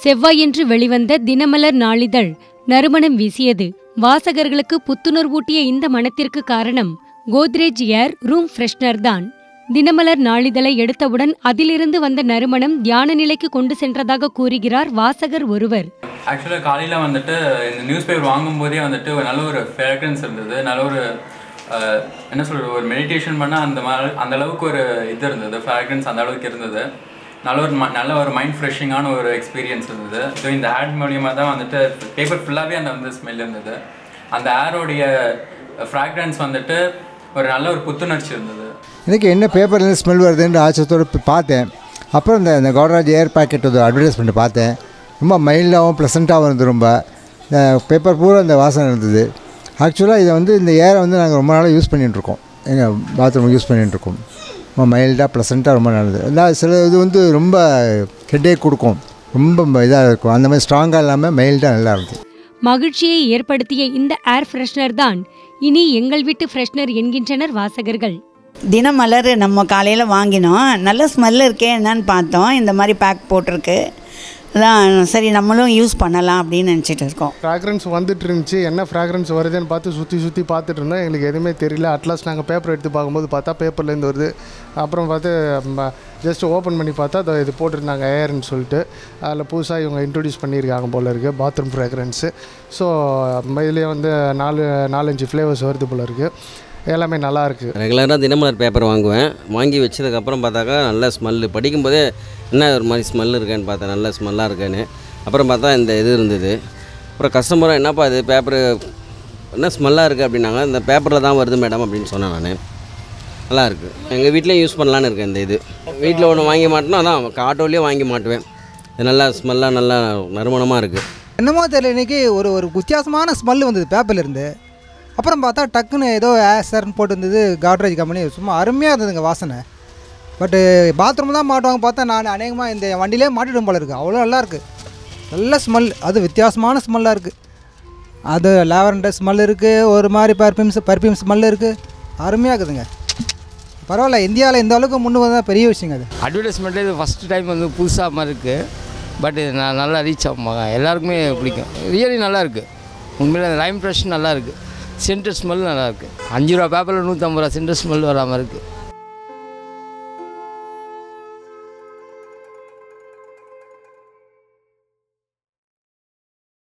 செவ்வாயன்று வெளிவந்த தினமலர் நாளிதழ் நறுமணம் வீசியது. வாசகர்களுக்கு புத்துணர்வூட்டிய இந்த மணத்திற்கு காரணம் கோத்ரேஜ் ஏர் ரூம் ஃப்ரெஷ்னர் தான். தினமலர் நாளிதழை எடுத்தவுடன் அதிலிருந்து வந்த நறுமணம் தியான நிலைக்கு கொண்டு சென்றதாக கூறுகிறார் வாசகர் ஒருவர். ஆக்சுவலாக காலையில் வந்துட்டு இந்த நியூஸ் பேப்பர் வாங்கும்போதே வந்துட்டு ஒரு நல்ல ஒரு ஃப்ராக்ரன்ஸ் இருந்தது. நல்ல ஒரு என்ன சொல்கிறது, ஒரு மெடிடேஷன் பண்ணால் அந்த அளவுக்கு ஒரு இது இருந்தது, ஃப்ராக்ரன்ஸ் அந்த அளவுக்கு இருந்தது. நல்ல ஒரு மைண்ட் ஃப்ரெஷிங்கான ஒரு எக்ஸ்பீரியன்ஸ் இருந்தது. ஸோ இந்த ஆட் மூலியமாக தான் வந்துட்டு பேப்பர் ஃபுல்லாகவே அந்த ஸ்மெல் இருந்தது. அந்த ஏரோடைய ஃப்ராக்ரன்ஸ் வந்துட்டு ஒரு நல்ல ஒரு புத்துணர்ச்சி இருந்தது. எனக்கு என்ன பேப்பர்லேருந்து ஸ்மெல் வருதுன்னு ஆச்சரியத்தோடு பார்த்தேன். அப்புறம் இந்த கோத்ரேஜ் ஏர் பேக்கெட் ஒரு அட்வர்டைஸ்மெண்ட் பார்த்தேன். ரொம்ப மைல்டாகவும் ப்ளசண்ட்டாகவும் இருந்தது. ரொம்ப பேப்பர் பூரா இந்த வாசனை இருந்தது. ஆக்சுவலாக இதை இந்த ஏரை நாங்கள் ரொம்ப நாளாக யூஸ் பண்ணிகிட்ருக்கோம். எங்கள் பாத்ரூம் யூஸ் பண்ணிகிட்ருக்கோம். ரொம்ப மைல்டாக ப்ளசண்ட்டாக ரொம்ப நல்லது. சில இது ரொம்ப ஹெட்டேக் கொடுக்கும், ரொம்ப இதாக இருக்கும். அந்த மாதிரி ஸ்ட்ராங்காக இல்லாமல் மைல்டாக நல்லா இருக்கும். மகிழ்ச்சியை ஏற்படுத்திய இந்த ஏர் ஃப்ரெஷ்னர் தான் இனி எங்கள் வீட்டு ஃப்ரெஷ்னர் என்கின்றனர் வாசகர்கள். தினமலர் நம்ம காலையில் வாங்கினோம். நல்ல ஸ்மெல் இருக்கே என்னன்னு பார்த்தோம். இந்த மாதிரி பேக் போட்டிருக்கு. அதான் சரி நம்மளும் யூஸ் பண்ணலாம் அப்படின்னு நினச்சிட்டு இருக்கோம். ஃப்ராக்ரன்ஸ் வந்துட்டு இருந்துச்சு. என்ன ஃப்ராக்ரன்ஸ் வருதுன்னு பார்த்து சுற்றி பார்த்துட்டு இருந்தோம். எங்களுக்கு எதுவுமே தெரியல. அட்லாஸ்ட் நாங்கள் பேப்பர் எடுத்து பார்க்கும்போது பார்த்தா பேப்பர்லேருந்து வருது. அப்புறம் பார்த்து ஜஸ்ட் ஓப்பன் பண்ணி பார்த்தா அதை இது போட்டிருந்தாங்க ஏர்ன்னு சொல்லிட்டு. அதில் புதுசாக இவங்க இன்ட்ரடியூஸ் பண்ணியிருக்காங்க போல் இருக்குது பாத்ரூம் ஃப்ராக்ரன்ஸு. ஸோ இதுலேயே 4-5 ஃப்ளேவர்ஸ் வருது போல் இருக்குது. எல்லாமே நல்லாயிருக்கு. ரெகுலராக தினமலர் பேப்பர் வாங்குவேன். வாங்கி வச்சதுக்கப்புறம் பார்த்தாக்கா நல்ல ஸ்மெல்லு. படிக்கும்போதே என்ன ஒரு மாதிரி ஸ்மெல் இருக்கேன்னு பார்த்தேன், நல்ல ஸ்மெல்லாக இருக்கேன்னு. அப்புறம் பார்த்தா இந்த இது இருந்தது. அப்புறம் கஸ்டமரும் என்னப்பா இது பேப்பரு என்ன ஸ்மெல்லாக இருக்குது அப்படின்னாங்க. இந்த பேப்பரில் தான் வருது மேடம் அப்படின்னு சொன்னேன் நான். நல்லாயிருக்கு. எங்கள் வீட்லேயும் யூஸ் பண்ணலான்னு இருக்கேன். இந்த இது வீட்டில் ஒன்று வாங்கி மாட்டோன்னா அதான் ஆட்டோலேயே வாங்கி மாட்டுவேன். இது நல்லா ஸ்மெல்லாக நல்லா நறுமணமாக இருக்குது. என்னமோ தெரியல, இன்றைக்கி ஒரு வித்தியாசமான ஸ்மெல் வந்தது பேப்பர்லேருந்து. அப்புறம் பார்த்தா டக்குன்னு ஏதோ ஏசர்ன்னு போட்டு இருந்தது. கோத்ரேஜ் கம்பெனி சும்மா அருமையாக இருந்ததுங்க வாசனை. பட்டு பாத்ரூம் தான் மாட்டுவாங்க பார்த்தா நான் அநேகமாக இந்த வண்டியிலே மாட்டிடும் போல இருக்குது. அவ்வளோ நல்லாயிருக்கு. நல்ல ஸ்மெல், அது வித்தியாசமான ஸ்மெல்லாக இருக்குது. அது லாவெண்டர் ஸ்மெல் இருக்குது, ஒரு மாதிரி பர்ஃப்யூம் ஸ்மெல் இருக்குது. அருமையாக இருக்குதுங்க. பரவாயில்ல, இந்தியாவில் இந்த அளவுக்கு முன்னு வந்தால் பெரிய விஷயங்க. அது அட்வர்டைஸ்மெண்ட்டே இது ஃபஸ்ட்டு டைம் புதுசாக மாதிரி இருக்குது. பட் இது நல்லா ரீச் ஆகுமாங்க, எல்லாருக்குமே பிடிக்கும். ரியலி நல்லாயிருக்கு. உண்மையில் அந்த லைம் ஃப்ரெஷ் நல்லாயிருக்கு. சென்டர் ஸ்மெல் நல்லாயிருக்கு. 5 ரூபா பேப்பரில் 150 ரூபா சென்டர் ஸ்மெல் வராமல் இருக்குது.